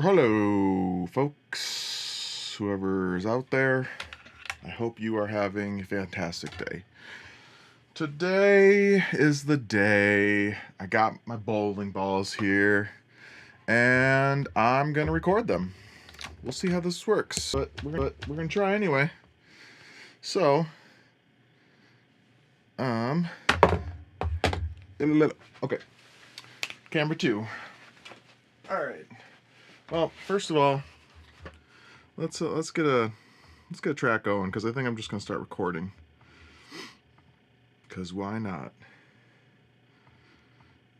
Hello, folks. Whoever's out there, I hope you are having a fantastic day. Today is the day. I got my bowling balls here, and I'm gonna record them. We'll see how this works, but we're gonna try anyway. So, okay, camera 2. All right. Well, first of all, let's get a track going, because I think I'm just gonna start recording. Because why not?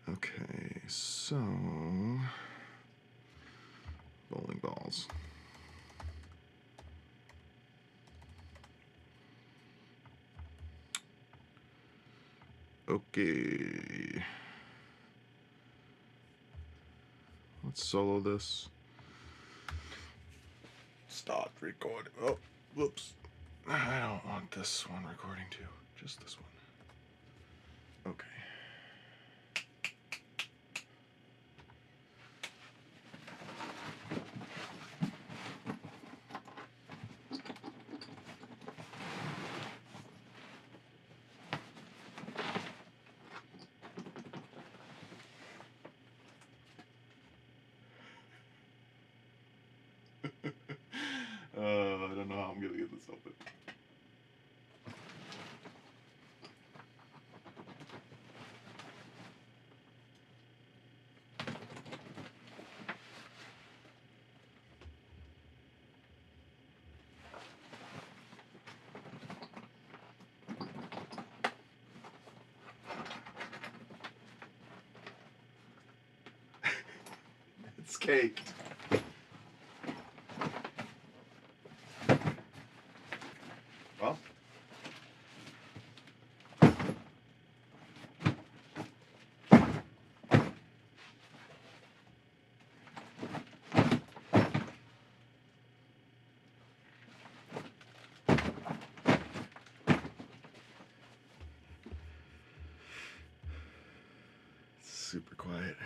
Okay, so bowling balls. Okay. Let's solo this. Start recording. Oh, whoops. I don't want this one recording too. Just this one. Okay. I don't know how I'm gonna get this open. It's caked. Well. Super quiet.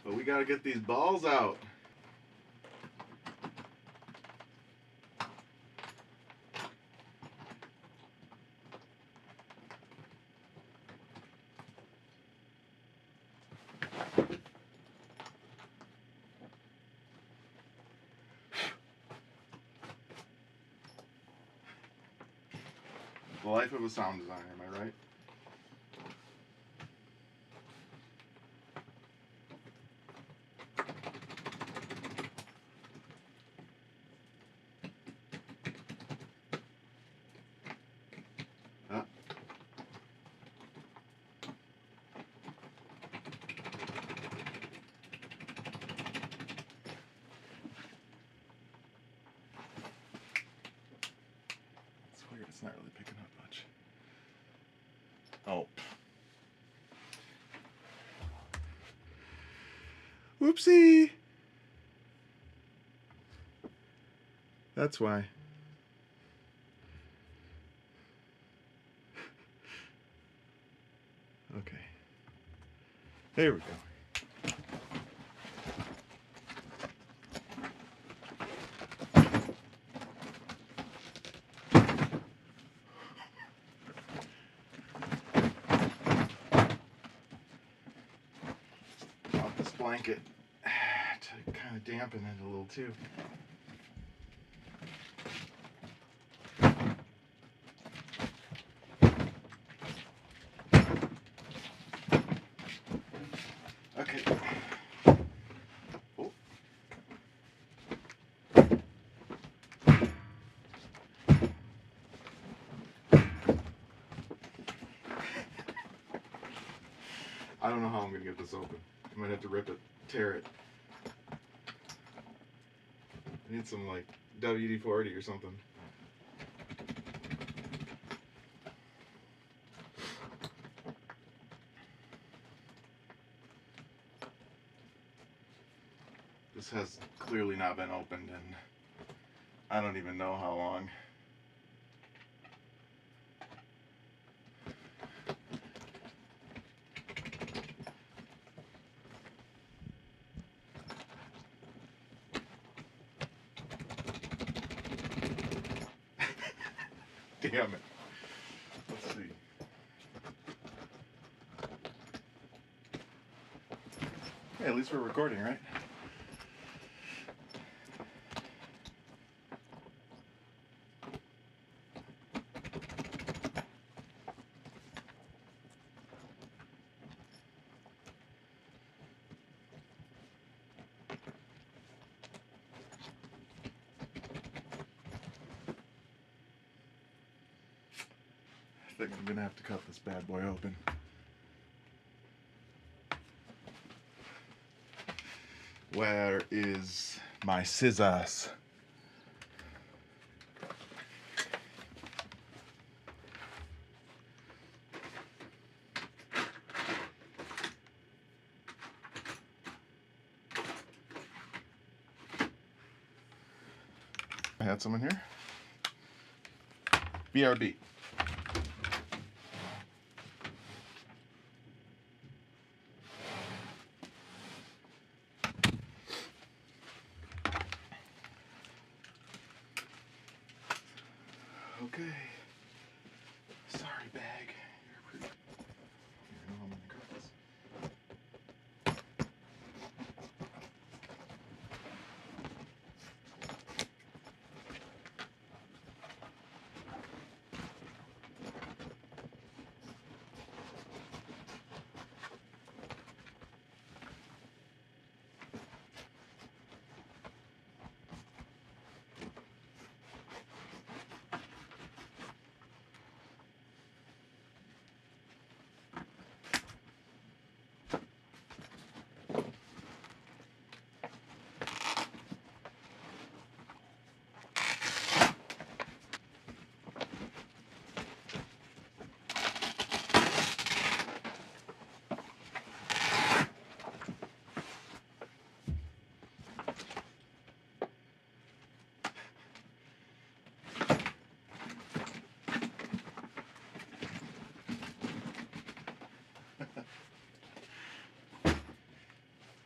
But we gotta get these balls out. The life of a sound designer, am I right? Huh? It's weird, it's not really picking up much. Oh. Whoopsie! That's why. Okay. There we go. Off this blanket to kind of dampen it a little too. Okay. Oh. I don't know how I'm going to get this open. I might have to rip it, tear it. I need some, like, WD-40 or something. This has clearly not been opened in I don't even know how long. Damn it. Let's see. Hey, at least we're recording, right? I think I'm gonna have to cut this bad boy open. Where is my scissors? I had some in here. BRB. Okay. Sorry, bag. You're pretty. You know I'm gonna cut this.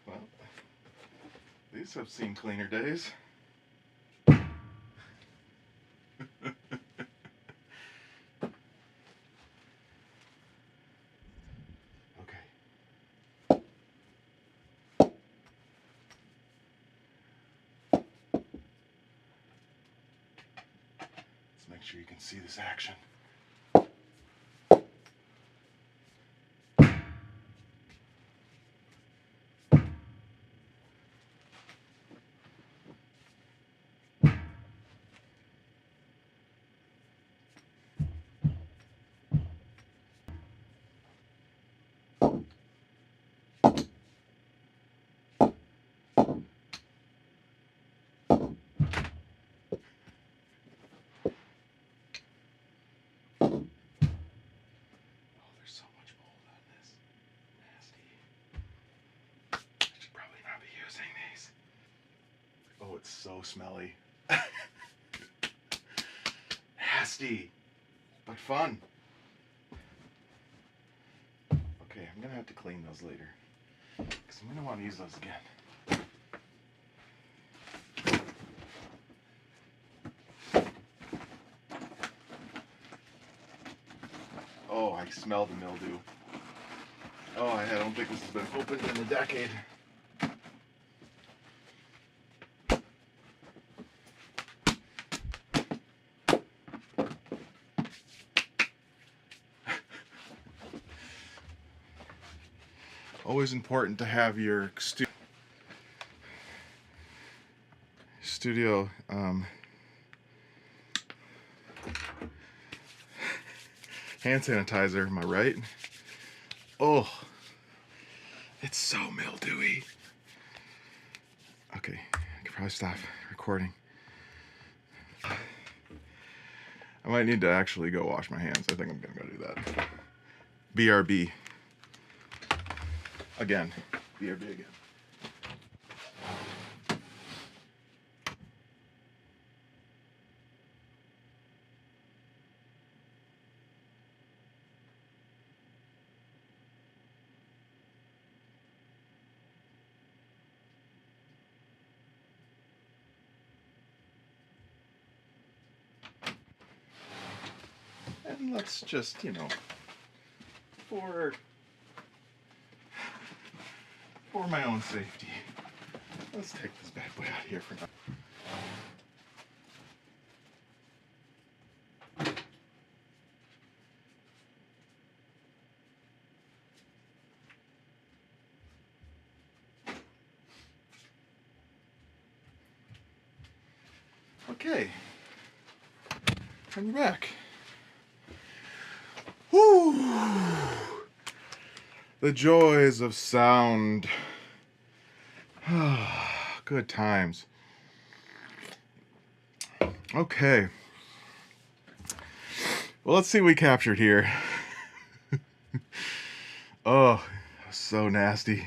Well, these have seen cleaner days. Make sure you can see this action. Oh, it's so smelly. Nasty, but fun. Okay, I'm gonna have to clean those later, because I'm gonna want to use those again. Oh, I smell the mildew. Oh, I don't think this has been opened in a decade. Always important to have your studio hand sanitizer, am I right? Oh, it's so mildewy. Okay, I could probably stop recording. I might need to actually go wash my hands. I think I'm gonna go do that. BRB. Again. BRB again. let's just, you know, for my own safety, let's take this bad boy out of here for now. Okay, I'm back. Whew. The joys of sound. Good times. Okay. Well, let's see what we captured here. Oh, so nasty.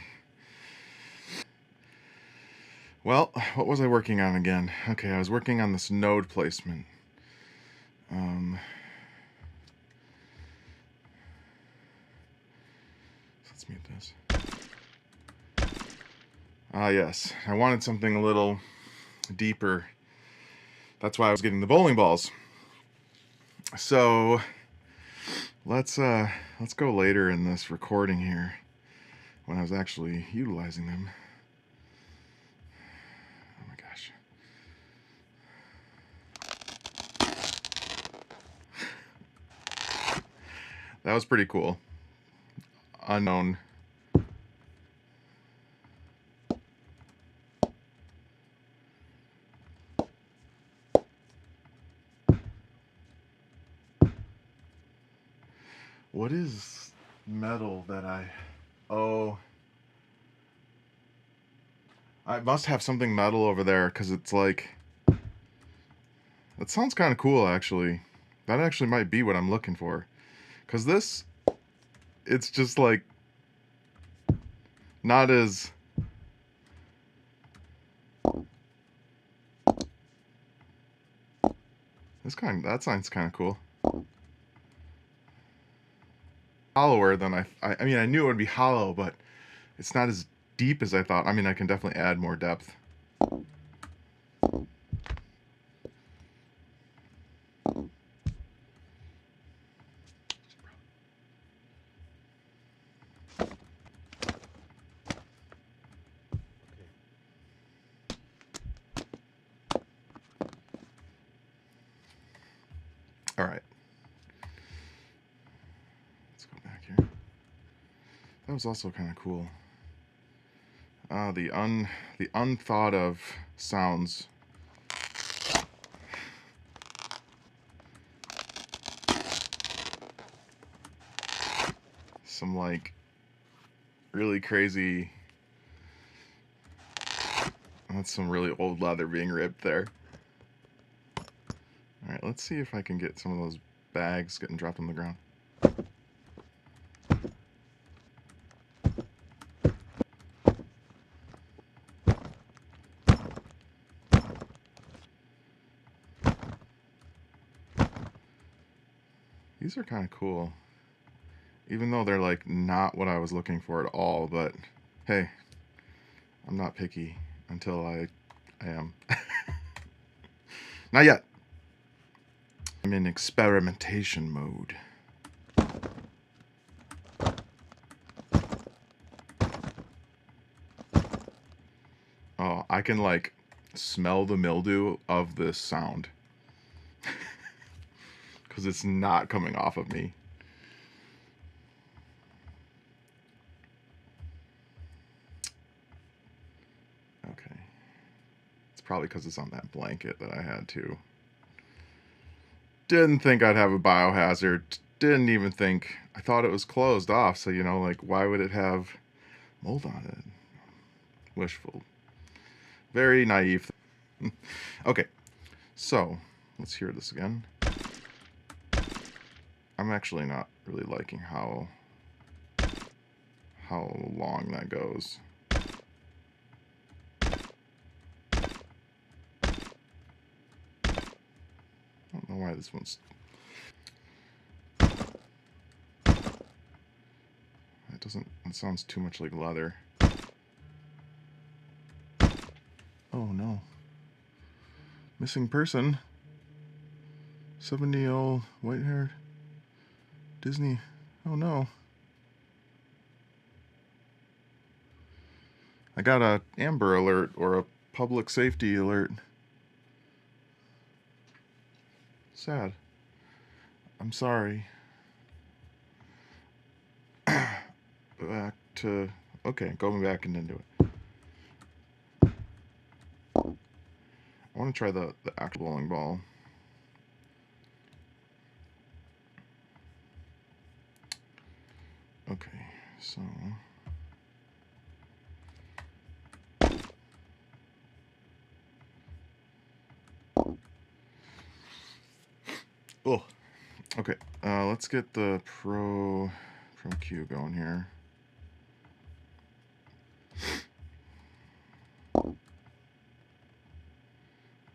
Well, what was I working on again? Okay, I was working on this node placement. Let's mute this. Ah, yes. I wanted something a little deeper. That's why I was getting the bowling balls. So let's go later in this recording here when I was actually utilizing them. Oh my gosh. That was pretty cool. Unknown. What is metal that oh, I must have something metal over there because it's like, that sounds kind of cool actually. That actually might be what I'm looking for. Because this, it's just like, not as, that sounds kind of cool. Hollower than I mean, I knew it would be hollow, but it's not as deep as I thought. I mean, I can definitely add more depth. All right. Let's go back here. That was also kind of cool. The unthought of sounds. Some like really crazy. That's some really old leather being ripped there. All right, let's see if I can get some of those bags getting dropped on the ground. These are kind of cool. Even though they're like not what I was looking for at all, but hey, I'm not picky until I am. Not yet. I'm in experimentation mode. Oh, I can like smell the mildew of this sound. Because it's not coming off of me. Okay. It's probably because it's on that blanket that I had too. Didn't think I'd have a biohazard. Didn't even think. I thought it was closed off, so you know, like, why would it have mold on it? Wishful. Very naive. Okay, so let's hear this again. I'm actually not really liking how long that goes. I don't know why this one's... It sounds too much like leather. Oh no. Missing person. 70-year-old white-haired. Disney. Oh no. I got a Amber Alert or a public safety alert. Sad. I'm sorry. Back to... Okay, going back and into it. I want to try the actual bowling ball. Okay, so... Oh, okay. Let's get the Pro Q going here.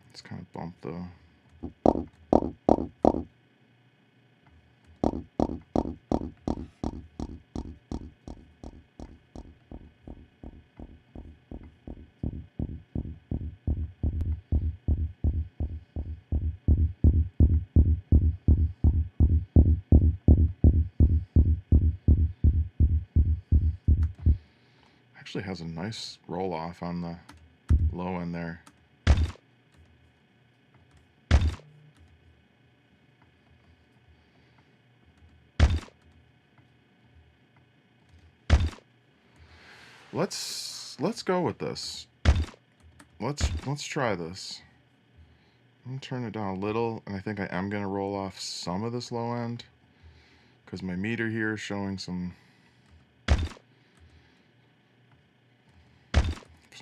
Let's kind of bump the... Actually has a nice roll off on the low end there. Let's go with this. Let's try this. I'm gonna turn it down a little, and I think I am gonna roll off some of this low end because my meter here is showing some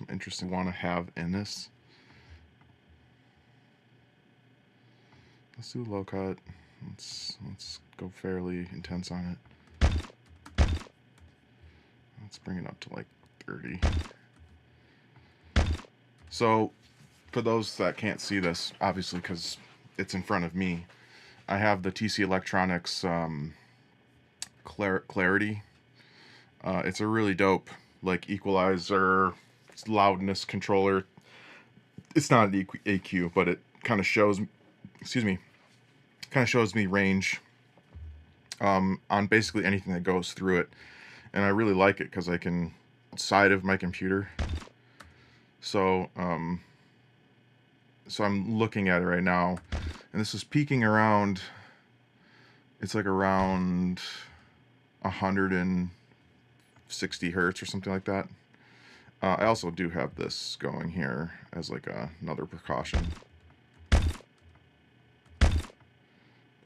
interesting want to have in this. Let's do low cut. Let's go fairly intense on it. Let's bring it up to like 30. So, for those that can't see this, obviously because it's in front of me, I have the TC Electronics Clarity. It's a really dope like equalizer, loudness controller. It's not an EQ, but it kind of shows, me range on basically anything that goes through it, and I really like it because I can side of my computer. So so I'm looking at it right now, and this is peaking around. It's like around 160 hertz or something like that. I also do have this going here as like another precaution. But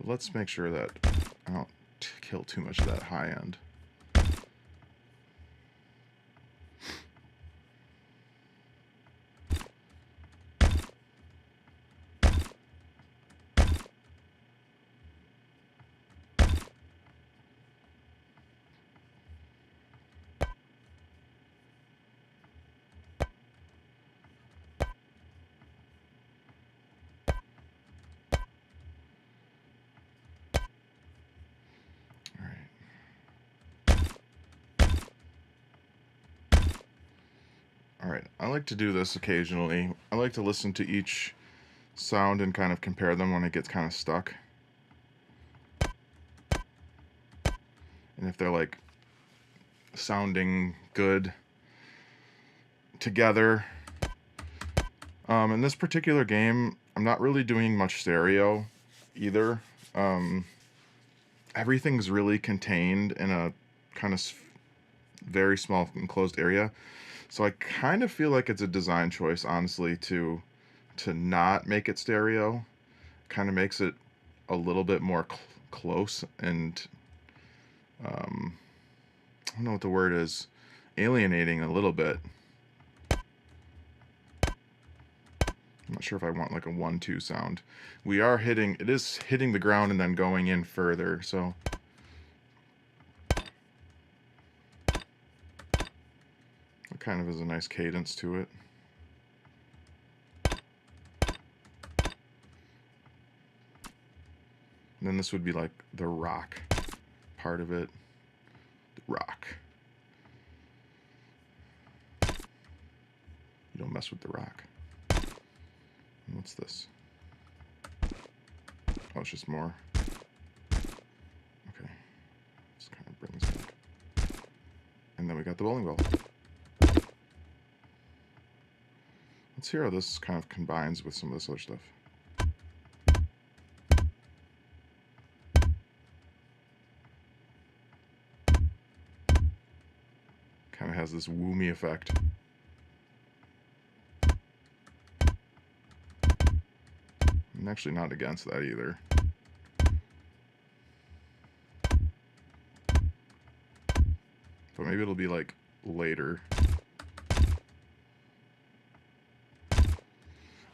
let's make sure that I don't kill too much of that high end. Alright, I like to do this occasionally. I like to listen to each sound and kind of compare them when it gets kind of stuck. And if they're like sounding good together. In this particular game, I'm not really doing much stereo either. Everything's really contained in a kind of very small enclosed area. So I kind of feel like it's a design choice, honestly, to not make it stereo. Kind of makes it a little bit more close and I don't know what the word is, alienating a little bit. I'm not sure if I want like a 1-2 sound. It is hitting the ground and then going in further, so it kind of is a nice cadence to it. And then this would be like the rock part of it. The rock. You don't mess with the rock. And what's this? Oh, it's just more. Okay. And then we got the bowling ball. Let's hear how this kind of combines with some of this other stuff. Kind of has this woomy effect. I'm actually not against that either. But maybe it'll be like later.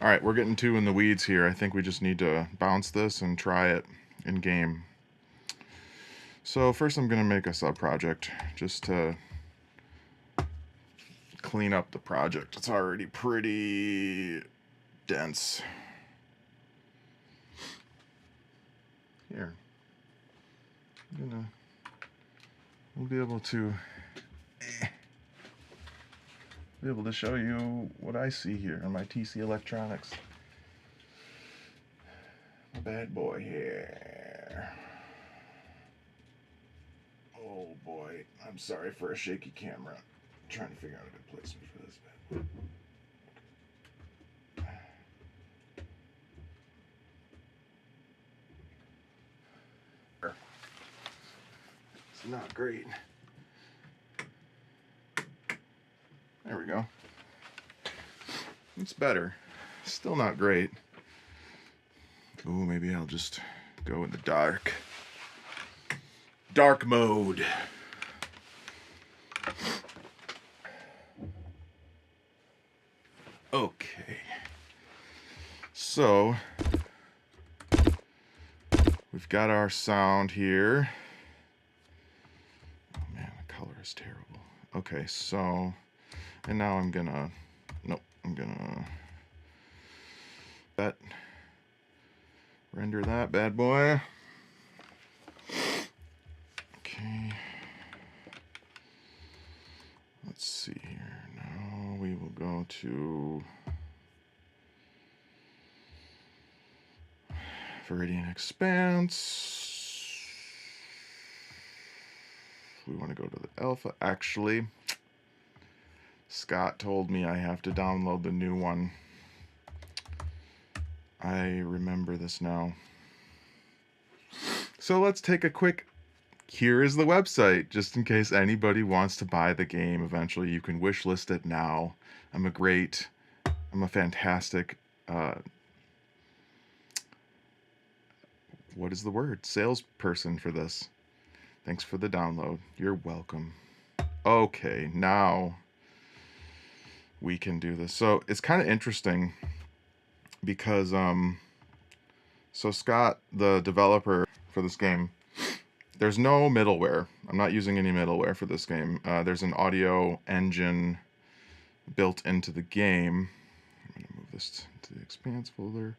Alright, we're getting too in the weeds here. I think we just need to bounce this and try it in game. So first I'm going to make a sub-project just to clean up the project. It's already pretty dense. Here. We'll be able to show you what I see here on my TC Electronics. My bad boy here. Oh boy, I'm sorry for a shaky camera. I'm trying to figure out a good placement for this bad boy. It's not great. There we go. It's better. Still not great. Ooh, maybe I'll just go in the dark. Dark mode. Okay. So, we've got our sound here. Oh man, the color is terrible. Okay, so, and now I'm gonna render that bad boy. Okay. Let's see here. Now we will go to Veridian Expanse. We want to go to the alpha. Actually, Scott told me I have to download the new one. I remember this now. So let's take a quick, here is the website, just in case anybody wants to buy the game eventually. You can wish list it now. I'm a fantastic, what is the word? Salesperson for this. Thanks for the download. You're welcome. Okay, now we can do this. So it's kind of interesting because so Scott, the developer for this game, there's no middleware. I'm not using any middleware for this game. There's an audio engine built into the game. I'm gonna move this to the Expanse folder.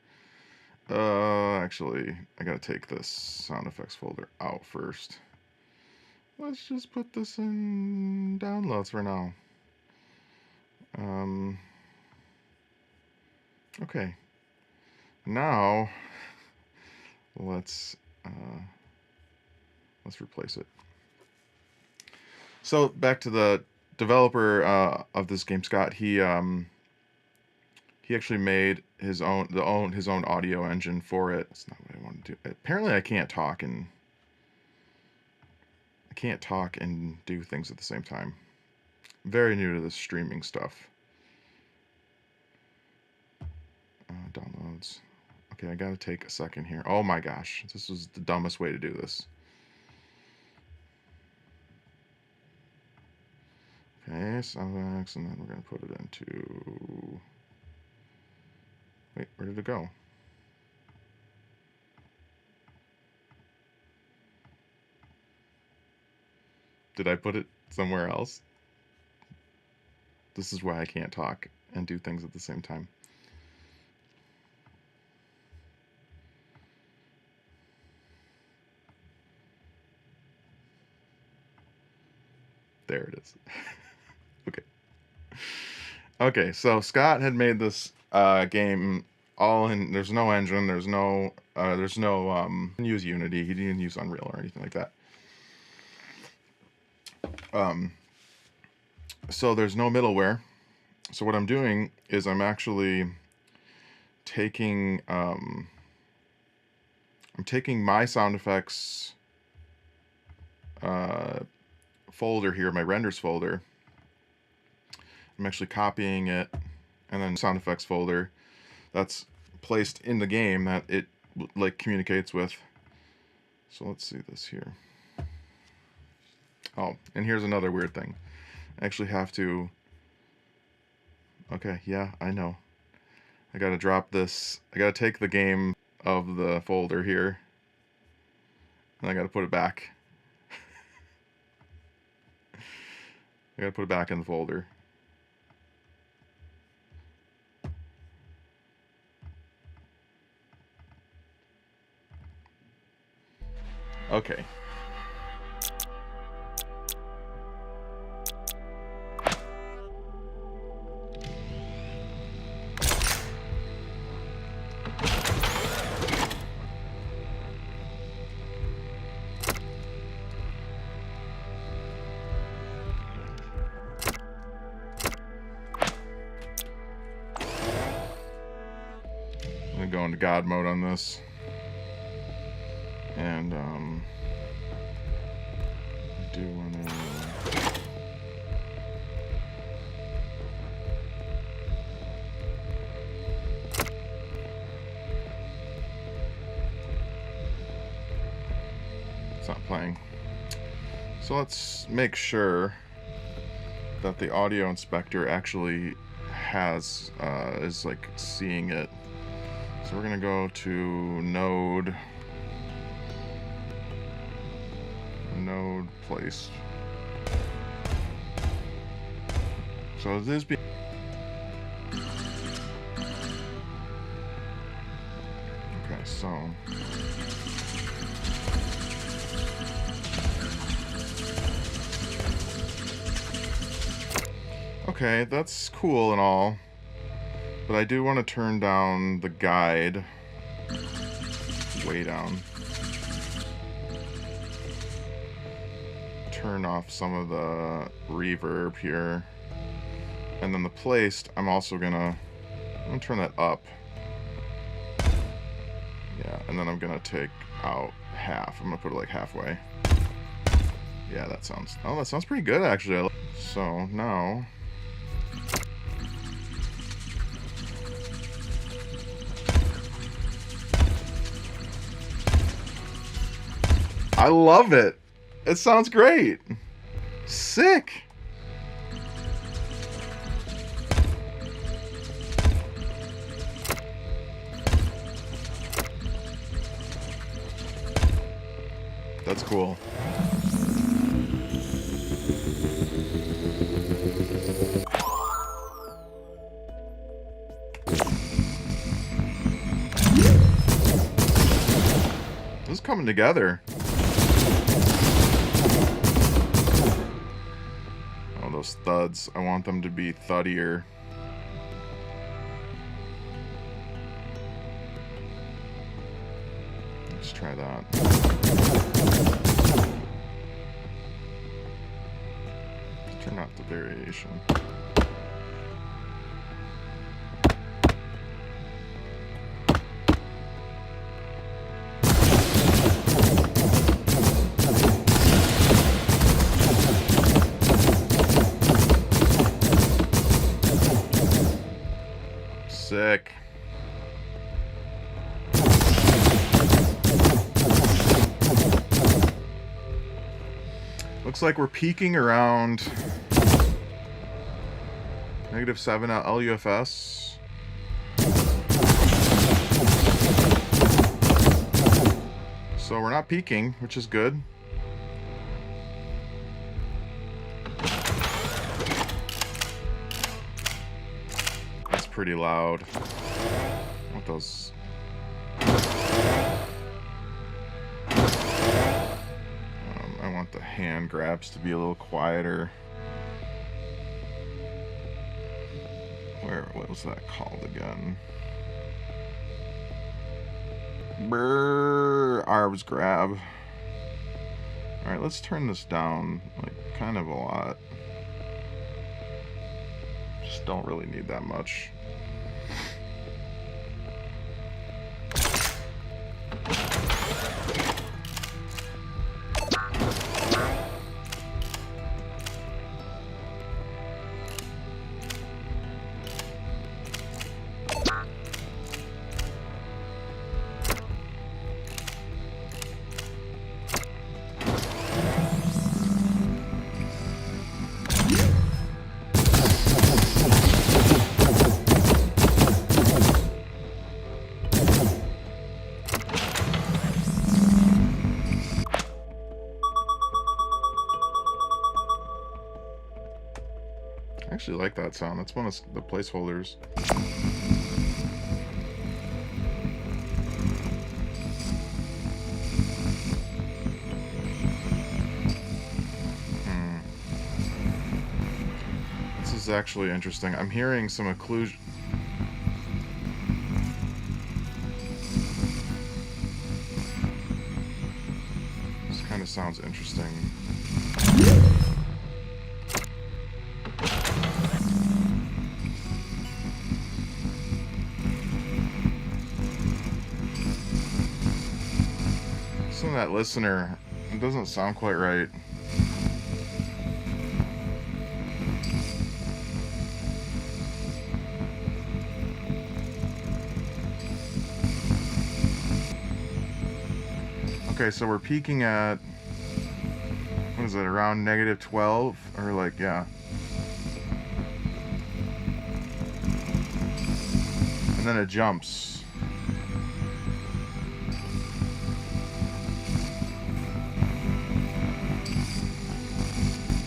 Actually, I gotta take this sound effects folder out first. Let's just put this in downloads for now. Okay. Now, let's replace it. So back to the developer of this game, Scott. He actually made his own audio engine for it. That's not what I want to do. Apparently, I can't talk and do things at the same time. I'm very new to this streaming stuff. Downloads. Okay, I gotta take a second here. Oh my gosh, this was the dumbest way to do this. Okay, SoundX, and then we're gonna put it into. Wait, where did it go? Did I put it somewhere else? This is why I can't talk and do things at the same time. There it is. Okay. Okay, so Scott had made this game all in. There's no engine. There's no. Didn't use Unity. He didn't use Unreal or anything like that. So there's no middleware. So what I'm doing is I'm actually taking I'm taking my sound effects folder here, my renders folder. I'm actually copying it, and then sound effects folder that's placed in the game that it like communicates with. So let's see this here. Oh, and here's another weird thing. I actually have to. Okay, yeah, I know. I gotta drop this. I gotta take the game of the folder here, and I gotta put it back. I gotta put it back in the folder. Okay. I'm gonna go into God mode on this. And I do wanna. It's not playing. So let's make sure that the audio inspector actually has is like seeing it. So we're gonna go to node placed. So this be okay. So okay, that's cool and all, but I do want to turn down the guide way down. Turn off some of the reverb here. And then the placed, I'm also I'm gonna turn that up. Yeah, and then I'm gonna take out half. I'm gonna put it like halfway. Yeah, that sounds pretty good actually. So now I love it. It sounds great. Sick. That's cool. This is coming together. Oh, those thuds. I want them to be thuddier. Let's try that. Let's turn off the variation. Sick. Looks like we're peaking around -7 at LUFS. So we're not peaking, which is good. That's pretty loud. I want those. I want the hand grabs to be a little quieter. What was that called again? Brrr, arms grab. Alright, let's turn this down, like, kind of a lot. Just don't really need that much. I actually like that sound. That's one of the placeholders. This is actually interesting. I'm hearing some occlusion. This kind of sounds interesting. Some of that listener, it doesn't sound quite right. Okay, so we're peaking at, what is it, around -12? Or like, yeah. And then it jumps.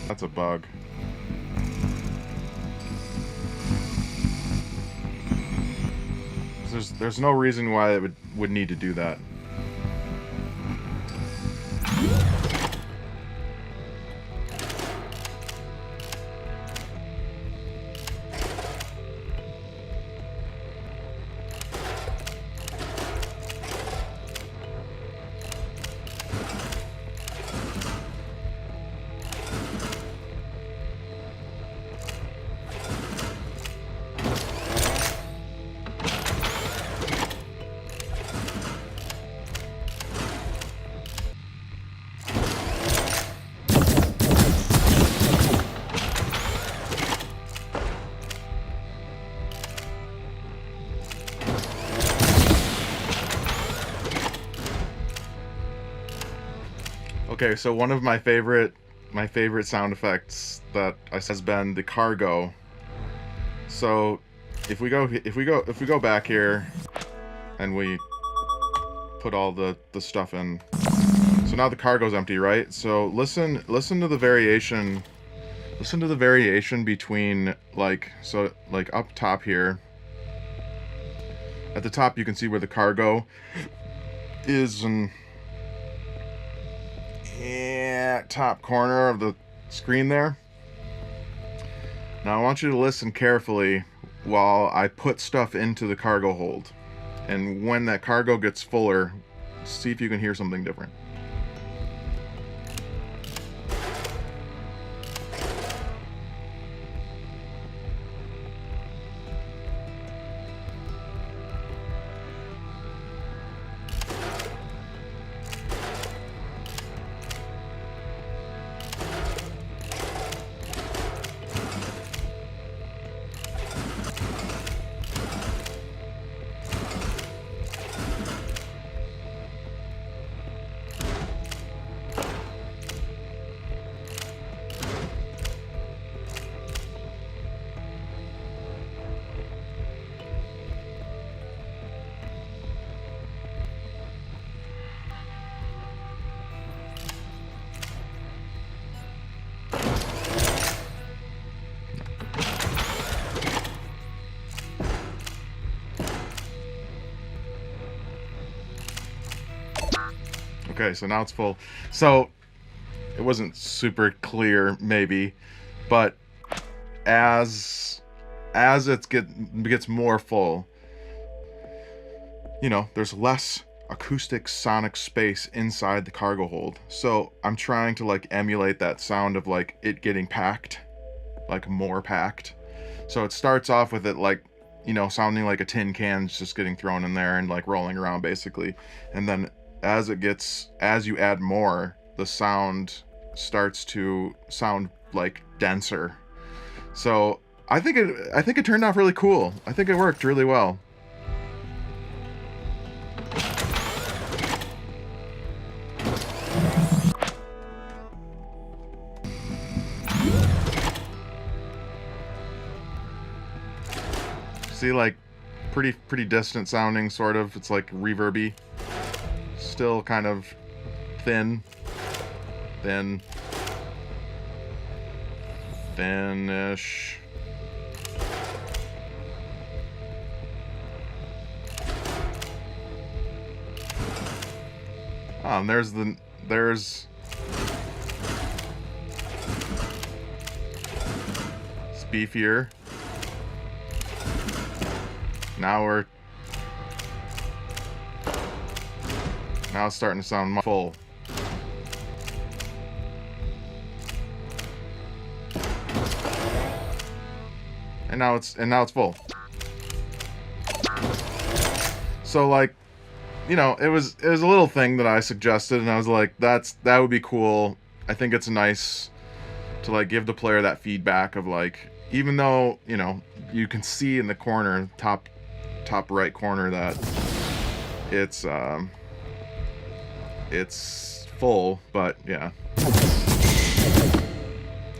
That's a bug. There's no reason why it would need to do that. Okay, so one of my favorite sound effects that has been the cargo. So if we go back here and we put all the stuff in. So now the cargo's empty, right? So listen to the variation. Listen to the variation between like up top here. At the top you can see where the cargo is, and top corner of the screen there. Now I want you to listen carefully while I put stuff into the cargo hold. And when that cargo gets fuller, see if you can hear something different. Okay, so now it's full. So it wasn't super clear, maybe, but as it gets more full, you know, there's less acoustic sonic space inside the cargo hold. So I'm trying to like emulate that sound of like it getting packed, like more packed. So it starts off with it like, you know, sounding like a tin can's just getting thrown in there and like rolling around basically. And then as you add more, the sound starts to sound like denser. So I think it turned out really cool. I think it worked really well. See, like pretty distant sounding, sort of. It's like reverby. Still kind of thin, thin-ish. Oh, and there's it's beefier. Now it's starting to sound full. And now it's full. So like, you know, it was a little thing that I suggested, and I was like, that would be cool. I think it's nice to like give the player that feedback of like, even though, you know, you can see in the corner, top right corner, that it's full, but yeah.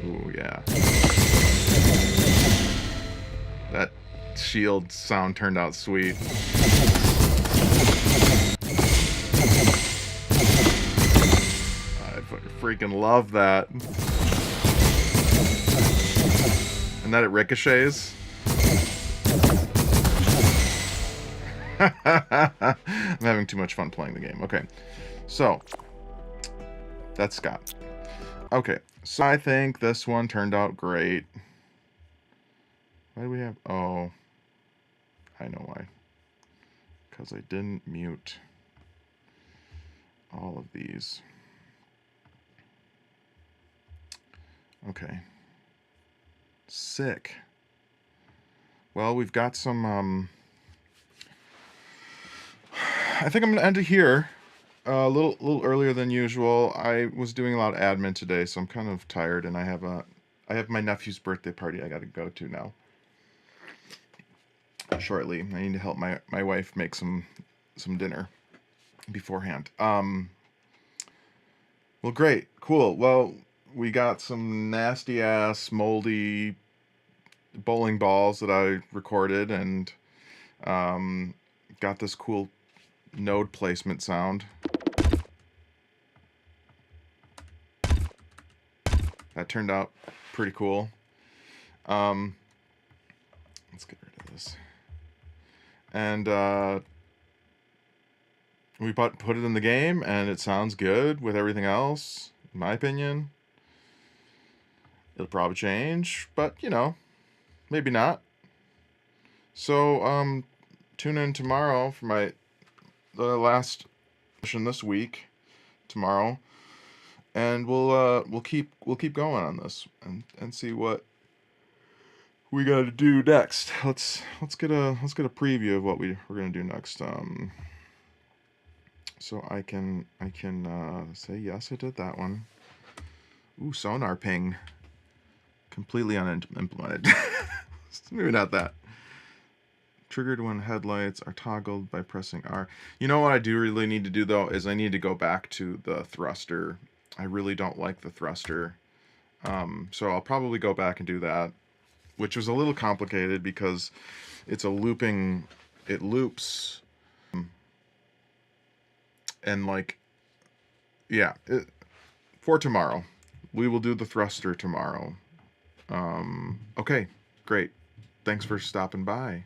Ooh, yeah. That shield sound turned out sweet. I freaking love that. And that it ricochets. I'm having too much fun playing the game. Okay, so that's Scott. Okay, so I think this one turned out great. Why do we have... Oh, I know why. Because I didn't mute all of these. Okay. Sick. Well, we've got some... I think I'm going to end it here. A little earlier than usual. I was doing a lot of admin today, so I'm kind of tired, and I have my nephew's birthday party I got to go to now. Shortly. I need to help my wife make some dinner beforehand. Well, great. Cool. Well, we got some nasty ass moldy bowling balls that I recorded, and got this cool node placement sound. That turned out pretty cool. Let's get rid of this. And we put it in the game, and it sounds good with everything else, in my opinion. It'll probably change, but, you know, maybe not. So, tune in tomorrow for the last mission this week, tomorrow, and we'll keep going on this and see what we got to do next. Let's get a preview of what we're gonna do next. So I can say yes, I did that one. Ooh, sonar ping. Completely unimplemented. Maybe not that. Triggered when headlights are toggled by pressing R. You know what I do really need to do, though, is I need to go back to the thruster. I really don't like the thruster. So I'll probably go back and do that, which was a little complicated because it's a looping... It loops... And, like... Yeah. For tomorrow. We will do the thruster tomorrow. Okay, great. Thanks for stopping by.